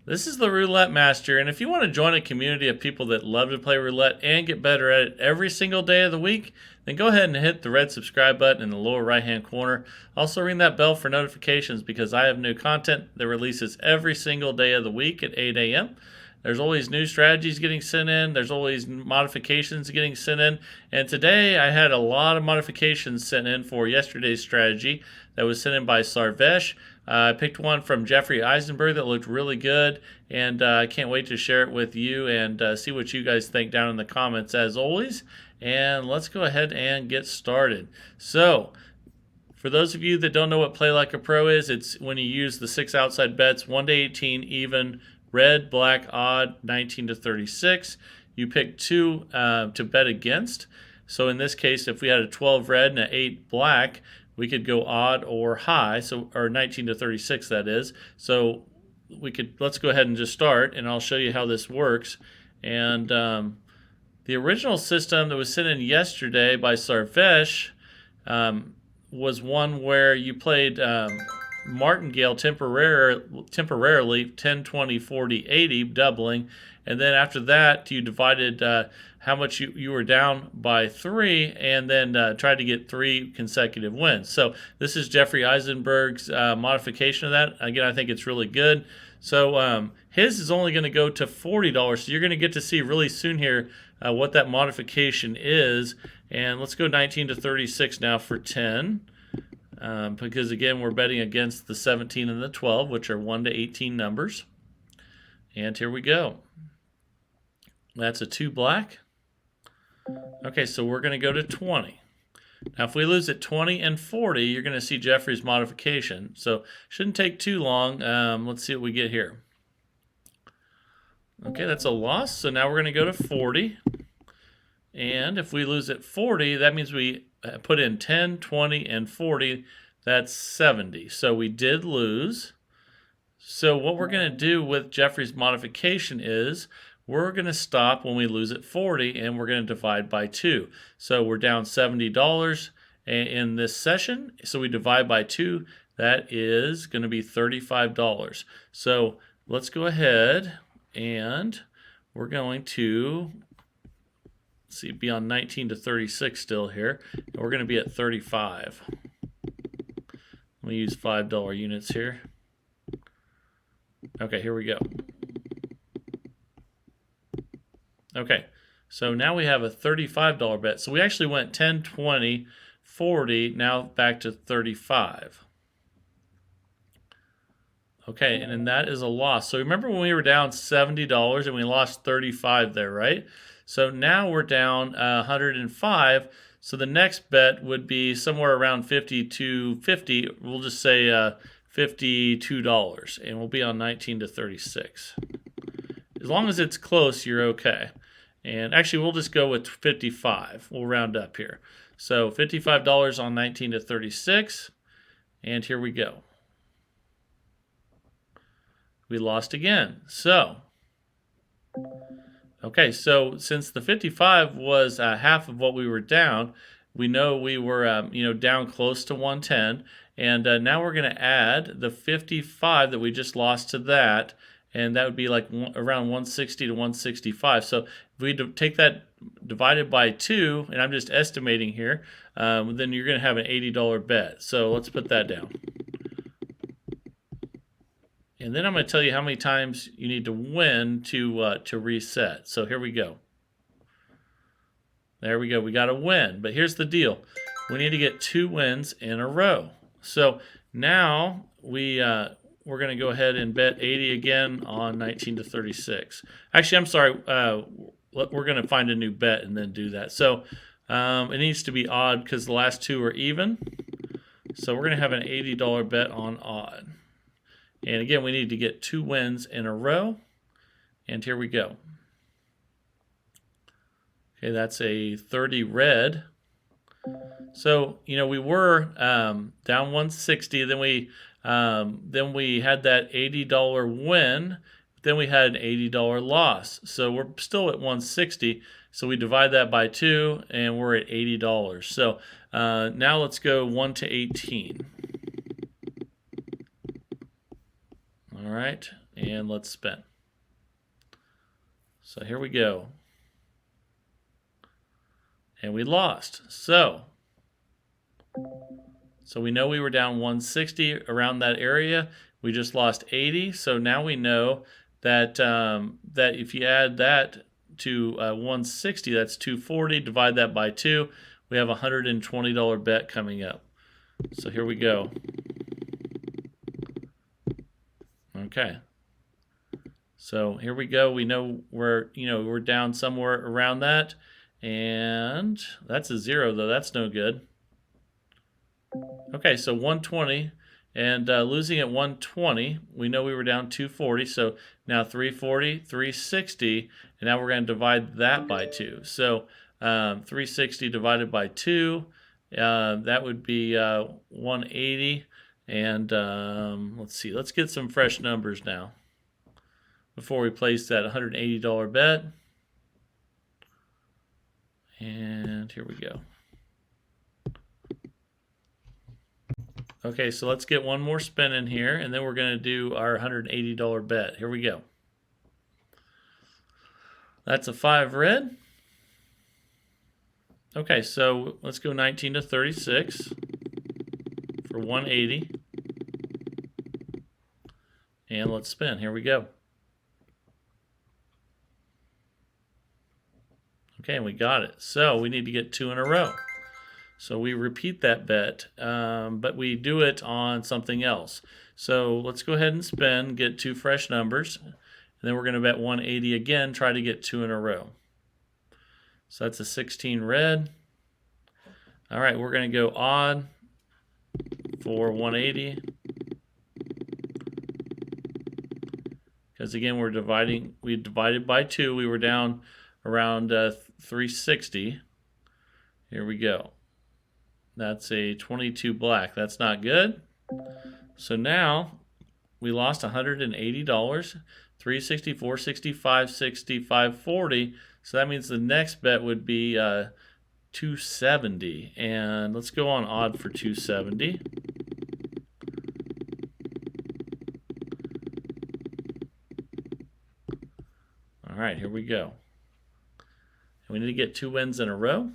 This is the Roulette Master, and if you want to join a community of people that love to play roulette and get better at it every single day of the week, then go ahead and hit the red subscribe button in the lower right hand corner. Also, ring that bell for notifications because I have new content that releases every single day of the week at 8 a.m. There's always new strategies getting sent in. There's always modifications getting sent in. And today I had a lot of modifications sent in for yesterday's strategy that was sent in by Sarvesh. I picked one from Jeffrey Eisenberg that looked really good, and I can't wait to share it with you and see what you guys think down in the comments as always. And let's go ahead and get started. So, for those of you that don't know what Play Like a Pro is, it's when you use the 6 outside bets, 1 to 18, even, red, black, odd, 19 to 36. You pick 2 to bet against. So in this case, if we had a 12 red and an 8 black, we could go odd or high, so or 19 to 36 that is. So let's go ahead and just start, and I'll show you how this works. And the original system that was sent in yesterday by Sarvesh was one where you played martingale temporarily 10, 20, 40, 80, doubling, and then after that you divided how much you were down by 3, and then tried to get 3 consecutive wins. So this is Jeffrey Eisenberg's modification of that. Again, I think it's really good. So his is only going to go to $40, so you're going to get to see really soon here what that modification is. And let's go 19 to 36 now for 10. Because again, we're betting against the 17 and the 12, which are 1 to 18 numbers. And here we go. That's a 2 black. Okay, so we're going to go to 20. Now, if we lose at 20 and 40, you're going to see Jeffrey's modification. So shouldn't take too long. Let's see what we get here. Okay, that's a loss. So now we're going to go to 40. And if we lose at 40, that means we put in 10, 20, and 40. That's 70. So we did lose. So what we're going to do with Jeffrey's modification is we're going to stop when we lose at 40, and we're going to divide by 2. So we're down $70 in this session. So we divide by 2. That is going to be $35. So let's go ahead, and we're going to be on 19 to 36 still here. And we're going to be at 35. Let me use $5 units here. Okay, here we go. Okay, so now we have a $35 bet. So we actually went 10, 20, 40, now back to 35. Okay, and then that is a loss. So remember when we were down $70 and we lost 35 there, right? So now we're down 105. So the next bet would be somewhere around 50 to 50. We'll just say $52, and we'll be on 19 to 36. As long as it's close, you're okay. And actually, we'll just go with 55. We'll round up here. So $55 on 19 to 36, and here we go. We lost again. So, okay, so since the 55 was half of what we were down, we know we were down close to 110, and now we're going to add the 55 that we just lost to that, and that would be like around 160 to 165. So if we take that divided by 2, and I'm just estimating here, then you're going to have an $80 bet. So let's put that down. And then I'm going to tell you how many times you need to win to reset. So here we go. There we go. We got a win. But here's the deal. We need to get 2 wins in a row. So now we're going to go ahead and bet 80 again on 19 to 36. Actually, I'm sorry. We're going to find a new bet and then do that. So it needs to be odd because the last 2 are even. So we're going to have an $80 bet on odd. And again, we need to get 2 wins in a row. And here we go. Okay, that's a 30 red. So, we were down 160. Then we had that $80 win. Then we had an $80 loss. So we're still at 160. So we divide that by 2, and we're at $80. So now let's go 1 to 18. All right. And let's spin. So here we go. And we lost. So we know we were down 160 around that area. We just lost 80. So now we know that that if you add that to 160, that's 240. Divide that by 2. We have a $120 bet coming up. So here we go. Okay. So here we go. We know we're down somewhere around that. And that's a 0, though. That's no good. Okay, so 120, and losing at 120, we know we were down 240, so now 340, 360, and now we're going to divide that by 2. So 360 divided by 2, that would be 180, and let's see, let's get some fresh numbers now before we place that $180 bet. And here we go. Okay, so let's get one more spin in here, and then we're going to do our $180 bet. Here we go. That's a 5 red. Okay, so let's go 19 to 36 for 180. And let's spin. Here we go. Okay, and we got it. So we need to get 2 in a row. So we repeat that bet, but we do it on something else. So let's go ahead and spin, get 2 fresh numbers, and then we're going to bet 180 again, try to get 2 in a row. So that's a 16 red. All right, we're going to go odd for 180. Because again, we divided by 2. We were down around 360. Here we go. That's a 22 black. That's not good. So now we lost $180. 360, 460, 560, 540. So that means the next bet would be 270. And let's go on odd for 270. All right, here we go. And we need to get 2 wins in a row.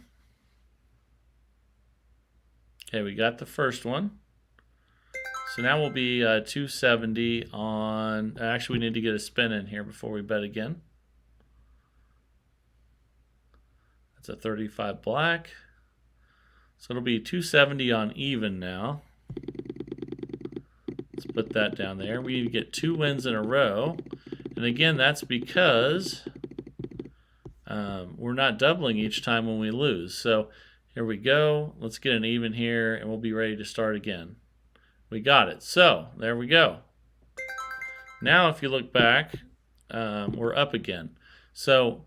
Okay, we got the first one. So now we'll be 270 on... Actually, we need to get a spin in here before we bet again. That's a 35 black. So it'll be 270 on even now. Let's put that down there. We need to get 2 wins in a row. And again, that's because we're not doubling each time when we lose. So here we go. Let's get an even here, and we'll be ready to start again. We got it. So there we go. Now if you look back, we're up again. So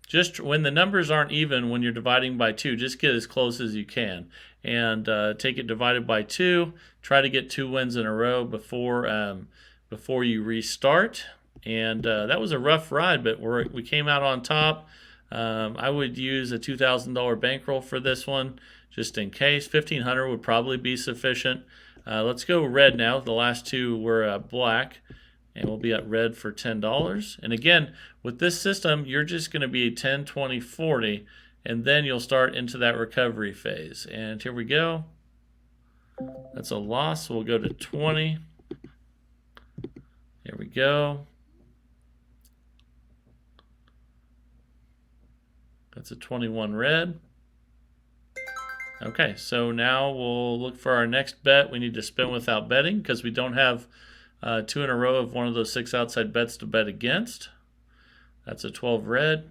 just when the numbers aren't even, when you're dividing by 2, just get as close as you can. And take it divided by 2. Try to get 2 wins in a row before you restart. And that was a rough ride, but we came out on top. I would use a $2,000 bankroll for this one, just in case. $1,500 would probably be sufficient. Let's go red now. The last 2 were black, and we'll be at red for $10. And again, with this system, you're just going to be 10, 20, 40, and then you'll start into that recovery phase. And here we go. That's a loss, so we'll go to 20. Here we go. That's a 21 red. Okay, so now we'll look for our next bet. We need to spin without betting because we don't have 2 in a row of one of those 6 outside bets to bet against. That's a 12 red.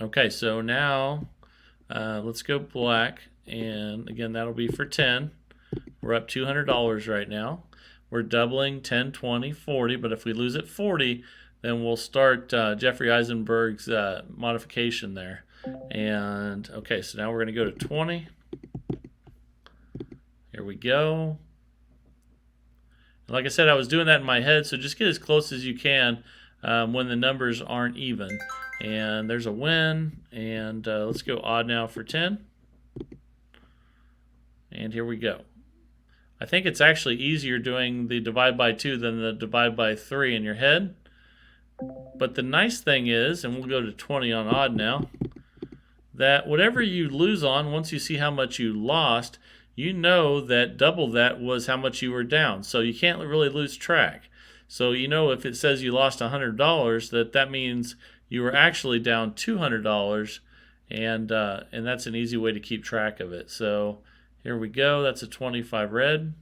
Okay, so now let's go black. And again, that'll be for 10. We're up $200 right now. We're doubling 10, 20, 40. But if we lose at 40, then we'll start Jeffrey Eisenberg's modification there. And okay, so now we're going to go to 20. Here we go. Like I said, I was doing that in my head, so just get as close as you can when the numbers aren't even. And there's a win, and let's go odd now for 10. And here we go. I think it's actually easier doing the divide by 2 than the divide by 3 in your head. But the nice thing is, and we'll go to 20 on odd now, that whatever you lose on, once you see how much you lost, you know that double that was how much you were down. So you can't really lose track. So you know if it says you lost $100, that means you were actually down $200, and that's an easy way to keep track of it. So here we go. That's a 25 red.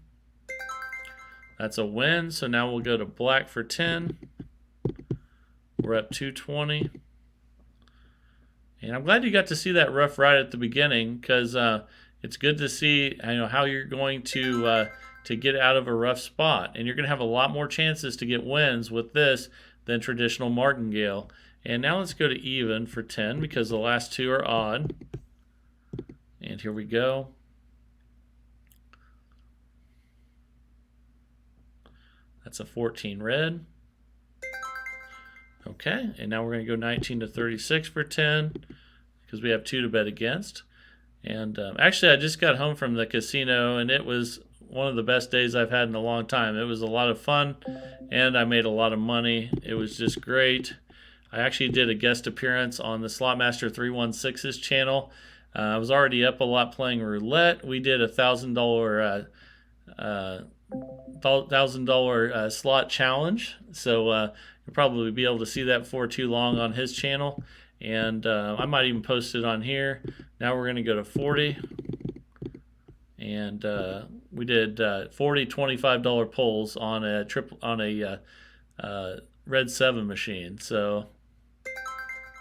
That's a win. So now we'll go to black for 10. We're up 220. And I'm glad you got to see that rough ride at the beginning, because it's good to see how you're going to get out of a rough spot. And you're going to have a lot more chances to get wins with this than traditional martingale. And now let's go to even for 10, because the last two are odd. And here we go. That's a 14 red. Okay, and now we're going to go 19 to 36 for 10, because we have 2 to bet against. And actually, I just got home from the casino, and it was one of the best days I've had in a long time. It was a lot of fun, and I made a lot of money. It was just great. I actually did a guest appearance on the Slotmaster 316's channel. I was already up a lot playing roulette. We did a $1,000 slot challenge, so you'll probably be able to see that before too long on his channel, and I might even post it on here. Now we're going to go to 40, and we did 40 $25 pulls on a red 7 machine, so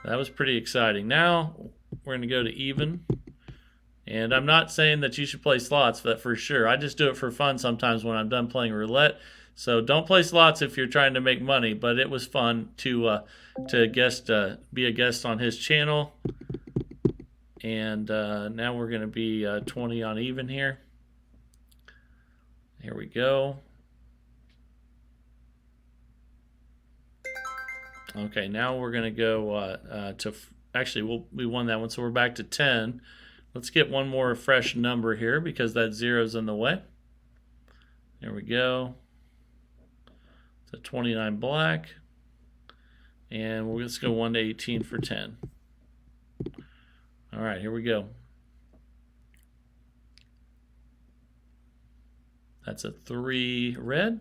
that was pretty exciting. Now we're going to go to even. And I'm not saying that you should play slots for sure. I just do it for fun sometimes when I'm done playing roulette. So don't play slots if you're trying to make money. But it was fun to be a guest on his channel. And now we're going to be 20 on even here. Here we go. Okay, now we're going to go actually we won that one, so we're back to 10. Let's get one more fresh number here, because that zero's in the way. There we go. It's a 29 black. And we'll just go 1 to 18 for 10. All right, here we go. That's a 3 red.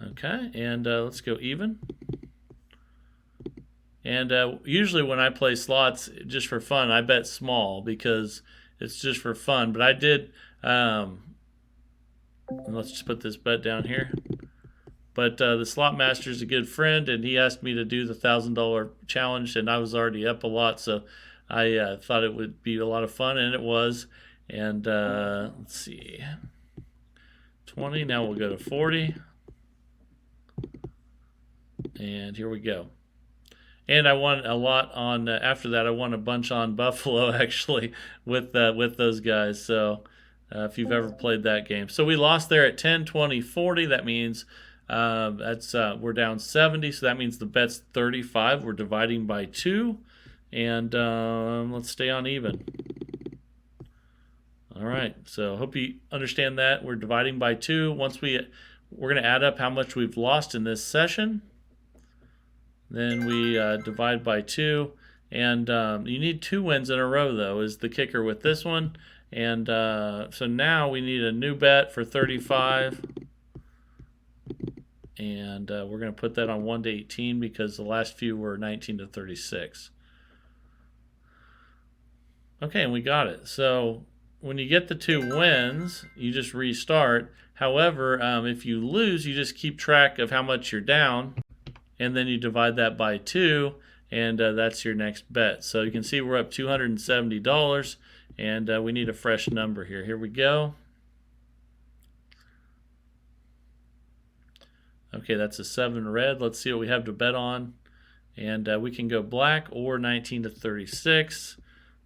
Okay, and let's go even. And usually when I play slots just for fun, I bet small, because it's just for fun. But I did, let's just put this bet down here. But the slot master is a good friend, and he asked me to do the $1,000 challenge, and I was already up a lot, so I thought it would be a lot of fun, and it was. And let's see, 20. Now we'll go to 40. And here we go. And I won a lot on, after that, I won a bunch on Buffalo, actually, with those guys. So if you've ever played that game. So we lost there at 10, 20, 40. That means we're down 70. So that means the bet's 35. We're dividing by 2. And let's stay on even. All right. So hope you understand that. We're dividing by 2. Once we're going to add up how much we've lost in this session. Then we divide by 2, and you need 2 wins in a row, though, is the kicker with this one. And so now we need a new bet for 35, and we're going to put that on 1 to 18, because the last few were 19 to 36. Okay, and we got it. So when you get the 2 wins, you just restart. However, if you lose, you just keep track of how much you're down, and then you divide that by 2, and that's your next bet. So you can see we're up $270, and we need a fresh number here. Here we go. Okay, that's a 7 red. Let's see what we have to bet on. And we can go black or 19 to 36.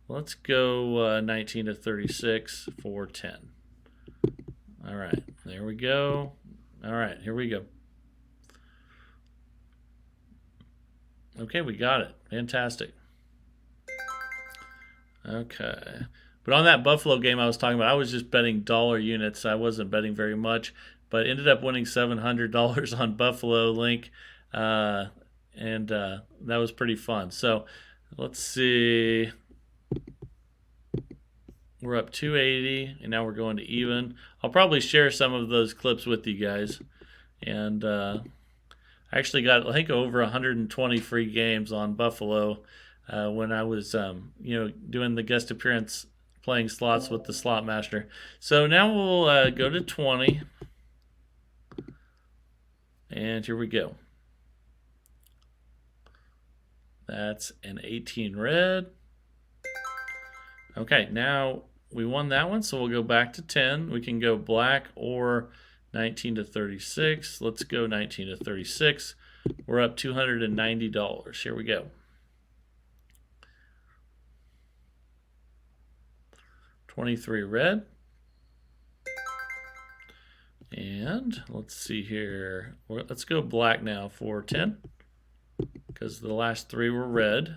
Let's go 19 to 36 for 10. All right, there we go. All right, here we go. Okay, we got it. Fantastic. Okay. But on that Buffalo game I was talking about, I was just betting dollar units. I wasn't betting very much, but ended up winning $700 on Buffalo Link, and that was pretty fun. So let's see. We're up 280, and now we're going to even. I'll probably share some of those clips with you guys. And I actually got, I think, over 120 free games on Buffalo when I was, doing the guest appearance playing slots with the Slot Master. So now we'll go to 20. And here we go. That's an 18 red. Okay, now we won that one, so we'll go back to 10. We can go black or 19 to 36. Let's go 19 to 36. We're up $290. Here we go. 23 red. And let's see here. Let's go black now for 10, because the last three were red.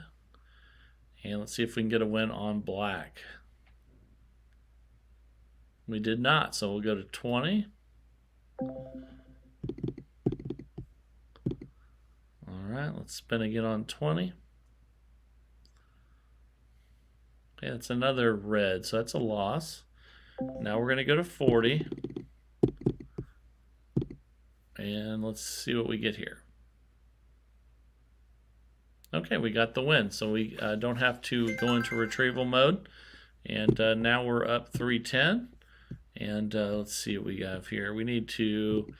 And let's see if we can get a win on black. We did not, so we'll go to 20. All right, let's spin again on 20. Okay, that's another red, so that's a loss. Now we're going to go to 40. And let's see what we get here. Okay, we got the win, so we don't have to go into retrieval mode. And now we're up 310. And let's see what we have here. We need to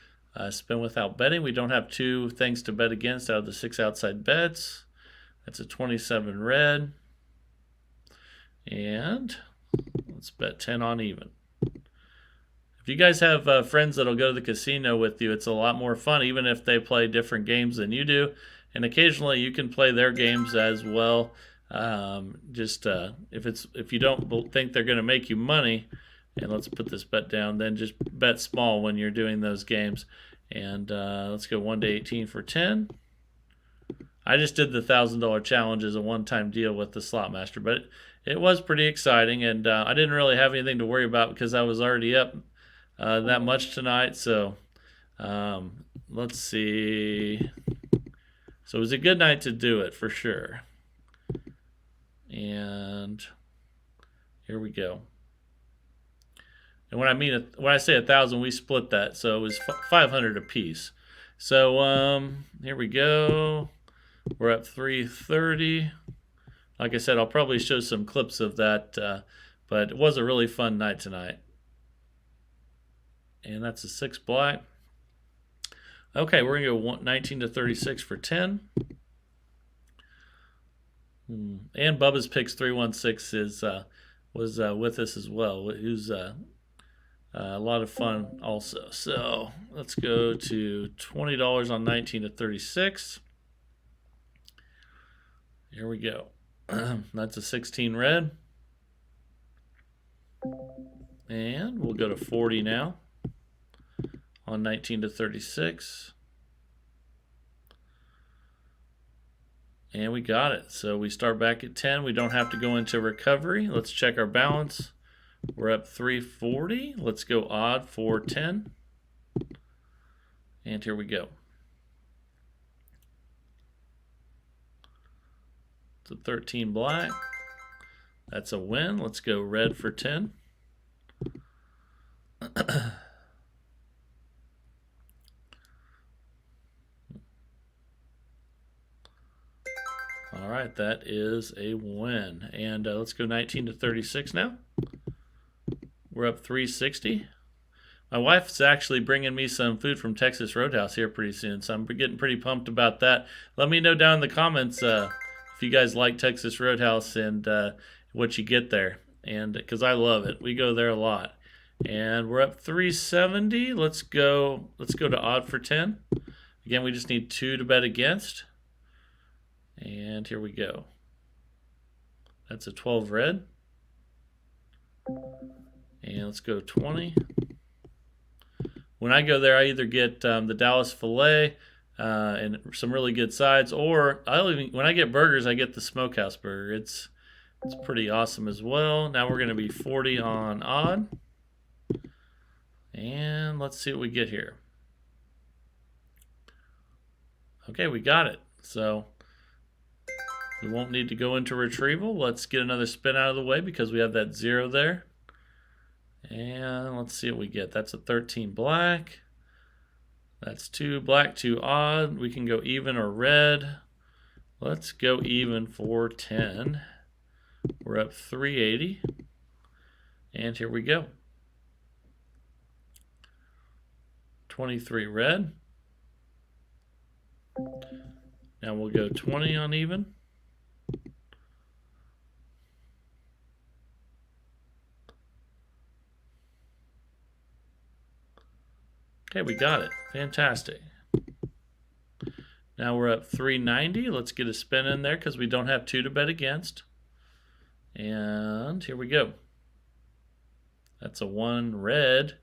spin without betting. We don't have two things to bet against out of the 6 outside bets. That's a 27 red. And let's bet 10 on even. If you guys have friends that'll go to the casino with you, it's a lot more fun, even if they play different games than you do. And occasionally you can play their games as well. If you don't think they're going to make you money, and let's put this bet down, then just bet small when you're doing those games. And let's go 1 to 18 for 10. I just did the $1,000 challenge as a one-time deal with the Slot Master, but it was pretty exciting, and I didn't really have anything to worry about because I was already up that much tonight. So let's see. So it was a good night to do it for sure. And here we go. And when I say 1,000, we split that, so it was 500 a piece. So here we go. We're up 330. Like I said, I'll probably show some clips of that, but it was a really fun night tonight. And that's a 6 black. Okay, we're going to go 19 to 36 for 10. And Bubba's Picks 316 was with us as well, who's a lot of fun also. So let's go to $20 on 19 to 36. Here we go. That's a 16 red. And we'll go to 40 now on 19 to 36. And we got it. So we start back at 10. We don't have to go into recovery. Let's check our balance. We're up 340. Let's go odd for 10. And here we go. It's a 13 black. That's a win. Let's go red for 10. All right, that is a win. And let's go 19 to 36 now. We're up 360. My wife's actually bringing me some food from Texas Roadhouse here pretty soon, so I'm getting pretty pumped about that. Let me know down in the comments if you guys like Texas Roadhouse and what you get there, and because I love it. We go there a lot. And we're up 370. Let's go to odd for 10. Again, we just need 2 to bet against. And here we go. That's a 12 red. And let's go 20. When I go there, I either get the Dallas filet and some really good sides, or when I get burgers, I get the smokehouse burger. It's pretty awesome as well. Now we're going to be 40 on odd. And let's see what we get here. Okay, we got it. So we won't need to go into retrieval. Let's get another spin out of the way because we have that 0 there. And let's see what we get. That's a 13 black. That's 2 black, 2 odd. We can go even or red. Let's go even for 10. We're up 380. And here we go. 23 red. Now we'll go 20 on even. Okay, we got it. Fantastic. Now we're up 390. Let's get a spin in there because we don't have 2 to bet against. And here we go. That's a 1 red.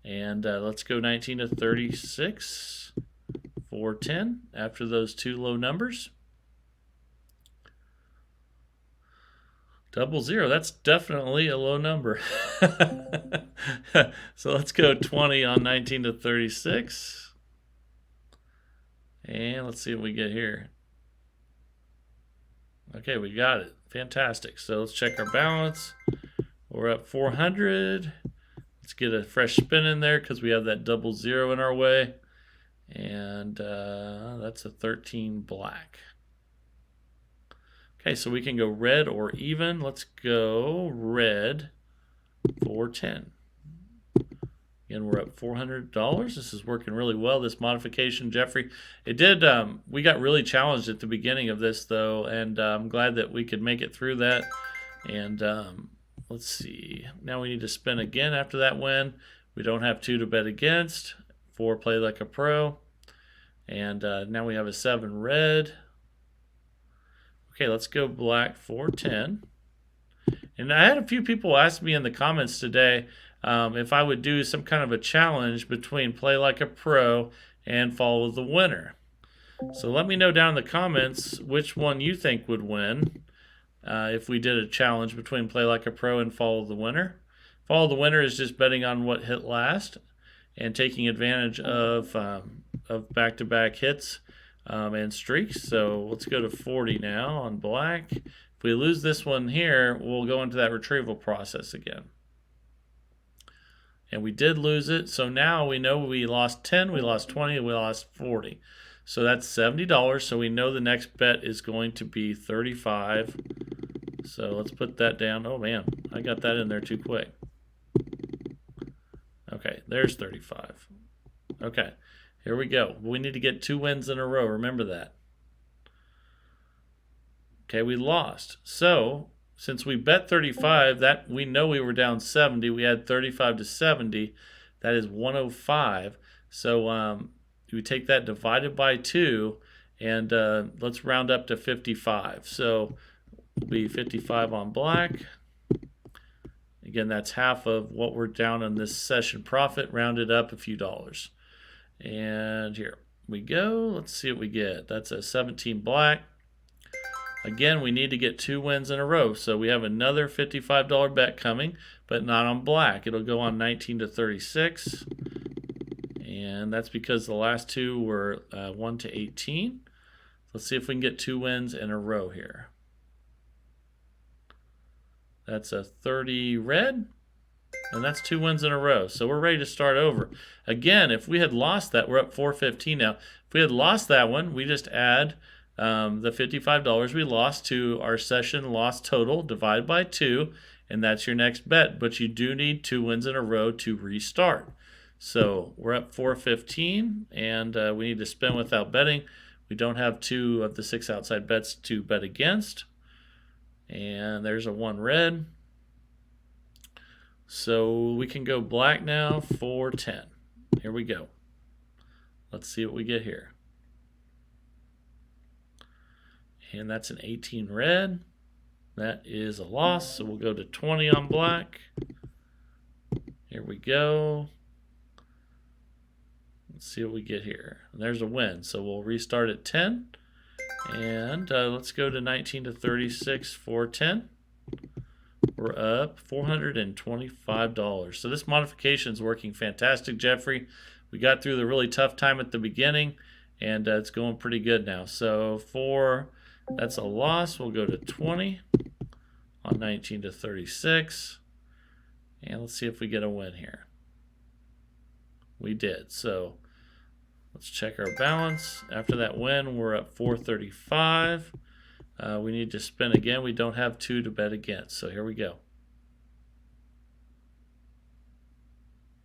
And let's go 19 to 36 for 10 after those 2 low numbers. 00, that's definitely a low number. So let's go 20 on 19 to 36. And let's see what we get here. Okay, we got it. Fantastic. So let's check our balance. We're up 400. Let's get a fresh spin in there because we have that 00 in our way. And that's a 13 black. Okay, so we can go red or even. Let's go red for 10. Again, we're up $400. This is working really well, this modification, Jeffrey. It did, we got really challenged at the beginning of this, though, and I'm glad that we could make it through that. And let's see. Now we need to spin again after that win. We don't have 2 to bet against. 4 play like a pro. And now we have a 7 red. Okay, let's go black for 10. And I had a few people ask me in the comments today if I would do some kind of a challenge between play like a pro and follow the winner. So let me know down in the comments which one you think would win if we did a challenge between play like a pro and follow the winner. Follow the winner is just betting on what hit last and taking advantage of back-to-back hits and streaks. So let's go to 40 now on black. If we lose this one here, we'll go into that retrieval process again. And we did lose it, so now we know we lost 10, we lost 20, and we lost 40. So that's $70, so we know the next bet is going to be 35. So let's put that down. Oh man, I got that in there too quick. Okay, there's 35. Okay, here we go. We need to get 2 wins in a row, remember that. Okay, we lost. So since we bet 35, that we know we were down 70. We had 35 to 70. That is 105. So we take that divided by 2, and let's round up to 55. So it'll be 55 on black. Again, that's half of what we're down on this session profit, rounded up a few dollars. And here we go. Let's see what we get. That's a 17 black. Again, we need to get 2 wins in a row. So we have another $55 bet coming, but not on black. It'll go on 19 to 36. And that's because the last 2 were 1 to 18. Let's see if we can get 2 wins in a row here. That's a 30 red. And that's 2 wins in a row. So we're ready to start over. Again, if we had lost that, we're up 415 now. If we had lost that one, we just add the $55 we lost to our session loss total, divide by 2, and that's your next bet. But you do need 2 wins in a row to restart. So we're up 415, and we need to spin without betting. We don't have 2 of the 6 outside bets to bet against. And there's a 1 red. So we can go black now for 10. Here we go. Let's see what we get here. And that's an 18 red. That is a loss, so we'll go to 20 on black. Here we go. Let's see what we get here. And there's a win, so we'll restart at 10. And let's go to 19 to 36 for 10. We're up $425. So this modification is working fantastic, Jeffrey. We got through the really tough time at the beginning, and it's going pretty good now. So that's a loss. We'll go to 20 on 19 to 36. And let's see if we get a win here. We did. So let's check our balance. After that win, we're up 435. We need to spin again. We don't have 2 to bet against. So here we go.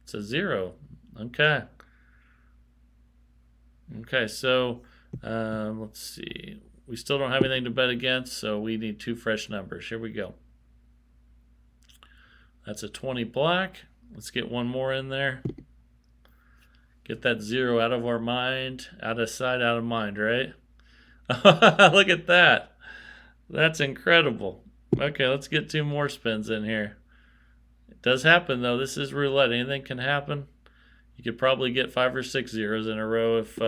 It's a 0. Okay. Okay, so let's see. We still don't have anything to bet against, so we need 2 fresh numbers. Here we go. That's a 20 black. Let's get one more in there. Get that 0 out of our mind, out of sight, out of mind, right? Look at that. That's incredible. Okay, let's get 2 more spins in here. It does happen, though. This is roulette. Anything can happen. You could probably get 5 or 6 zeros in a row if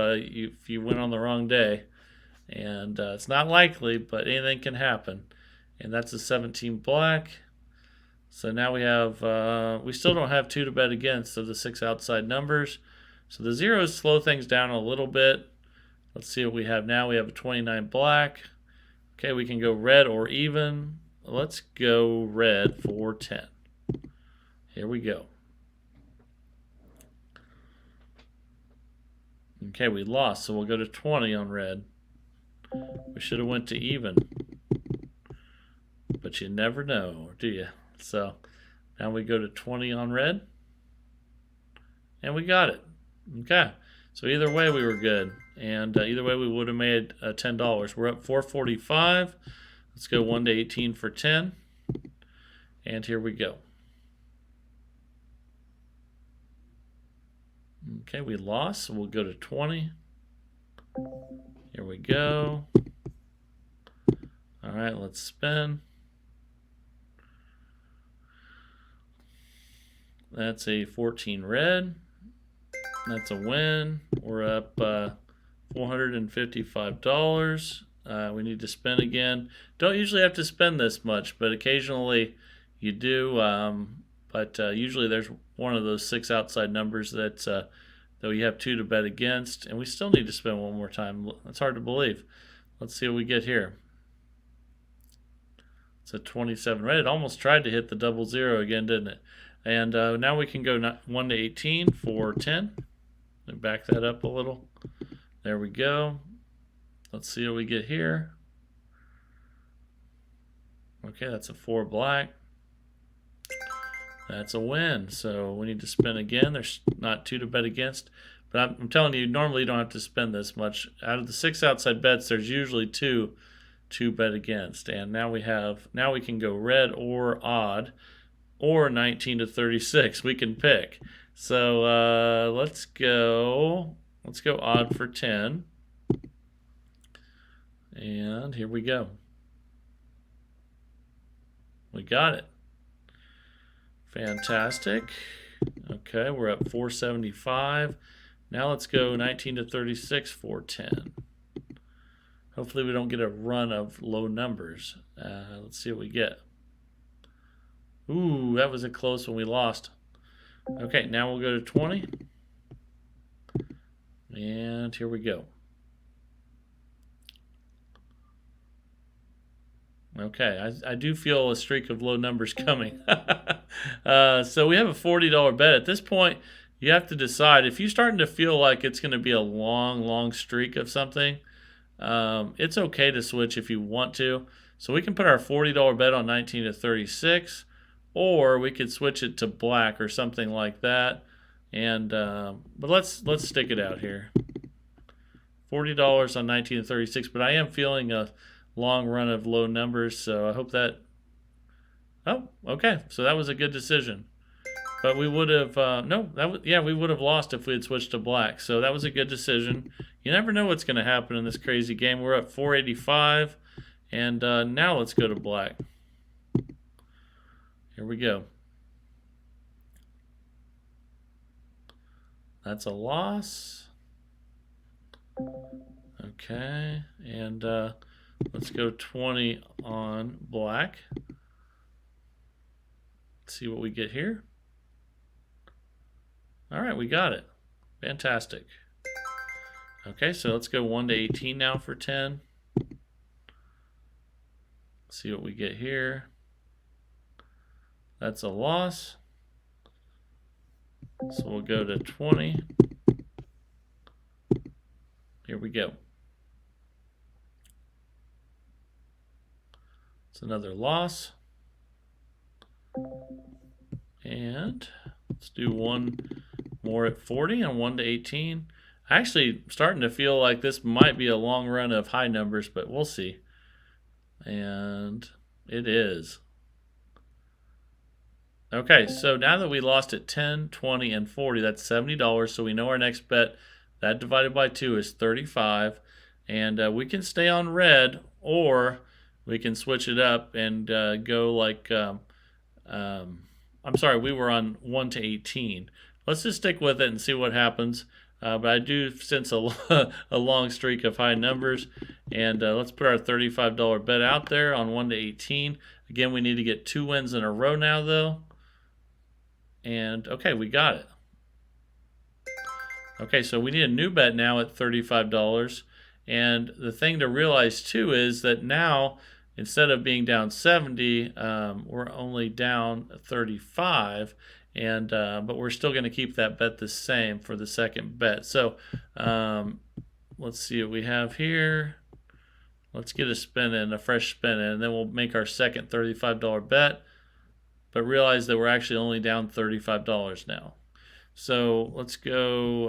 you went on the wrong day. And it's not likely, but anything can happen. And that's a 17 black. So now we have, we still don't have 2 to bet against of the 6 outside numbers. So the zeros slow things down a little bit. Let's see what we have now. We have a 29 black. Okay, we can go red or even. Let's go red for 10. Here we go. Okay, we lost, so we'll go to 20 on red. We should have went to even. But you never know, do you? So now we go to 20 on red. And we got it. Okay. So either way we were good. And either way we would have made $10. We're up 445. Let's go 1 to 18 for 10. And here we go. Okay, we lost, so we'll go to 20. Here we go. All right, let's spin. That's a 14 red. That's a win. We're up $455. We need to spin again. Don't usually have to spend this much, but occasionally you do. But usually there's one of those 6 outside numbers that we have 2 to bet against, and we still need to spend one more time. That's hard to believe. Let's see what we get here. It's a 27 red. It almost tried to hit the 00 again, didn't it? And now we can go 1 to 18 for 10. And back that up a little. There we go. Let's see what we get here. Okay, that's a 4 black. That's a win. So we need to spin again. There's not 2 to bet against. But I'm telling you, normally you don't have to spend this much. Out of the 6 outside bets, there's usually 2 to bet against. And now we can go red or odd or 19 to 36. We can pick. So let's go odd for 10. And here we go. We got it. Fantastic. Okay, we're up 475. Now let's go 19 to 36 for 10. Hopefully we don't get a run of low numbers. Let's see what we get. Ooh, that was a close one. We lost. Okay, now we'll go to 20. And here we go. Okay, I do feel a streak of low numbers coming. So we have a $40 bet. At this point, you have to decide. If you're starting to feel like it's going to be a long streak of something, it's okay to switch if you want to. So we can put our $40 bet on 19 to 36, or we could switch it to black or something like that. And but let's stick it out here. $40 on 19 to 36, but I am feeling a long run of low numbers, so I hope that. Oh, okay. So that was a good decision. But we would have we would have lost if we had switched to black. So that was a good decision. You never know what's going to happen in this crazy game. We're at 485, and now let's go to black. Here we go. That's a loss. Okay, and let's go 20 on black. Let's see what we get here. All right, we got it. Fantastic. Okay, so let's go 1 to 18 now for 10. See what we get here. That's a loss. So we'll go to 20. Here we go. It's another loss. And let's do one more at 40 and 1 to 18. Actually starting to feel like this might be a long run of high numbers, but we'll see. And it is. Okay, so now that we lost at 10, 20, and 40, that's $70. So we know our next bet, that divided by 2 is 35. And we can stay on red, or we can switch it up and go like, I'm sorry, we were on 1 to 18. Let's just stick with it and see what happens. But I do sense a long streak of high numbers. And let's put our $35 bet out there on 1 to 18. Again, we need to get 2 wins in a row now, though. And, okay, we got it. Okay, so we need a new bet now at $35. And the thing to realize, too, is that now, instead of being down 70, we're only down 35. And but we're still going to keep that bet the same for the second bet. So let's see what we have here. Let's get a spin in, a fresh spin in, and then we'll make our second $35 bet. But realize that we're actually only down $35 now. So let's go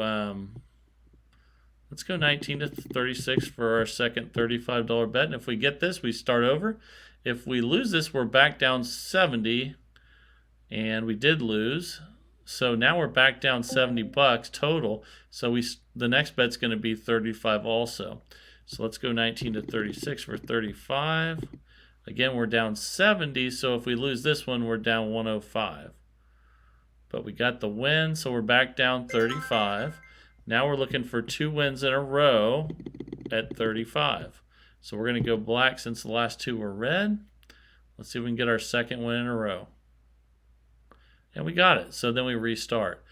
19 to 36 for our second $35 bet. And if we get this, we start over. If we lose this, we're back down 70. And we did lose. So now we're back down $70 total. So the next bet's going to be 35 also. So let's go 19 to 36 for 35. Again, we're down 70. So if we lose this one, we're down 105. But we got the win, so we're back down 35. Now we're looking for 2 wins in a row at 35. So we're going to go black since the last 2 were red. Let's see if we can get our second win in a row. And we got it. So then we restart.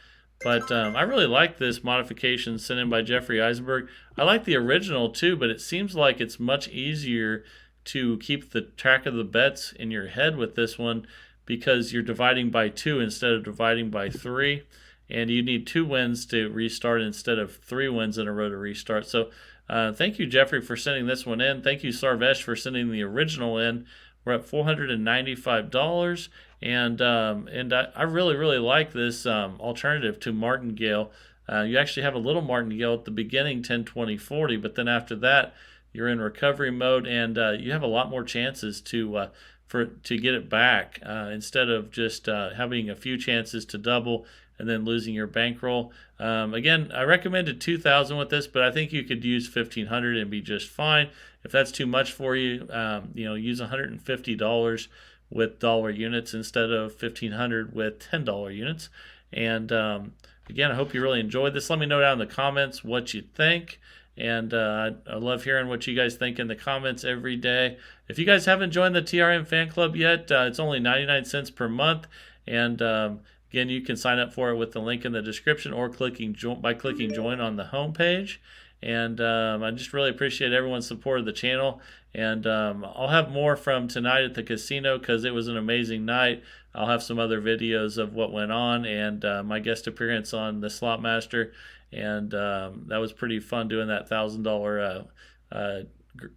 But I really like this modification sent in by Jeffrey Eisenberg. I like the original too, but it seems like it's much easier to keep the track of the bets in your head with this one because you're dividing by 2 instead of dividing by 3. And you need 2 wins to restart instead of 3 wins in a row to restart. So thank you, Jeffrey, for sending this one in. Thank you, Sarvesh, for sending the original in. We're at $495, and I really, really like this alternative to martingale. You actually have a little martingale at the beginning, 10, 20, 40, but then after that, you're in recovery mode, and you have a lot more chances to get it back instead of just having a few chances to double and then losing your bankroll. Again, I recommended 2,000 with this, but I think you could use 1,500 and be just fine. If that's too much for you, use $150 with dollar units instead of 1,500 with $10 units. And again, I hope you really enjoyed this. Let me know down in the comments what you think. And I love hearing what you guys think in the comments every day. If you guys haven't joined the TRM fan club yet, it's only 99 cents per month. And again, you can sign up for it with the link in the description or by clicking join on the homepage. And I just really appreciate everyone's support of the channel. And I'll have more from tonight at the casino because it was an amazing night. I'll have some other videos of what went on and my guest appearance on the Slot Master. And that was pretty fun doing that $1,000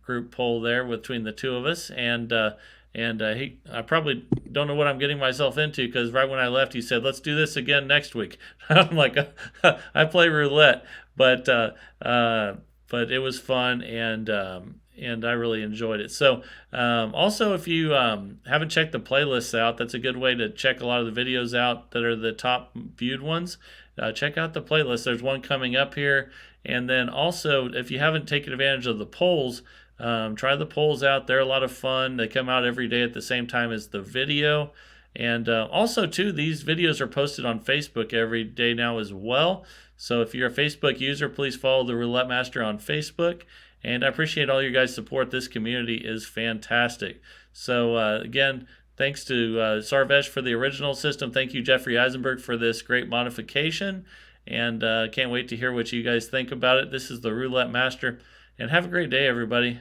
group poll there between the two of us. And I probably don't know what I'm getting myself into because right when I left, he said, "Let's do this again next week." I'm like, I play roulette, but it was fun and I really enjoyed it. So also, if you haven't checked the playlists out, that's a good way to check a lot of the videos out that are the top viewed ones. Check out the playlist. There's one coming up here. And then also, if you haven't taken advantage of the polls, try the polls out. They're a lot of fun. They come out every day at the same time as the video. And also, too, these videos are posted on Facebook every day now as well. So if you're a Facebook user, please follow the Roulette Master on Facebook. and I appreciate all your guys' support. This community is fantastic. So again, thanks to Sarvesh for the original system. Thank you, Jeffrey Eisenberg, for this great modification, and can't wait to hear what you guys think about it. This is the Roulette Master, and have a great day, everybody.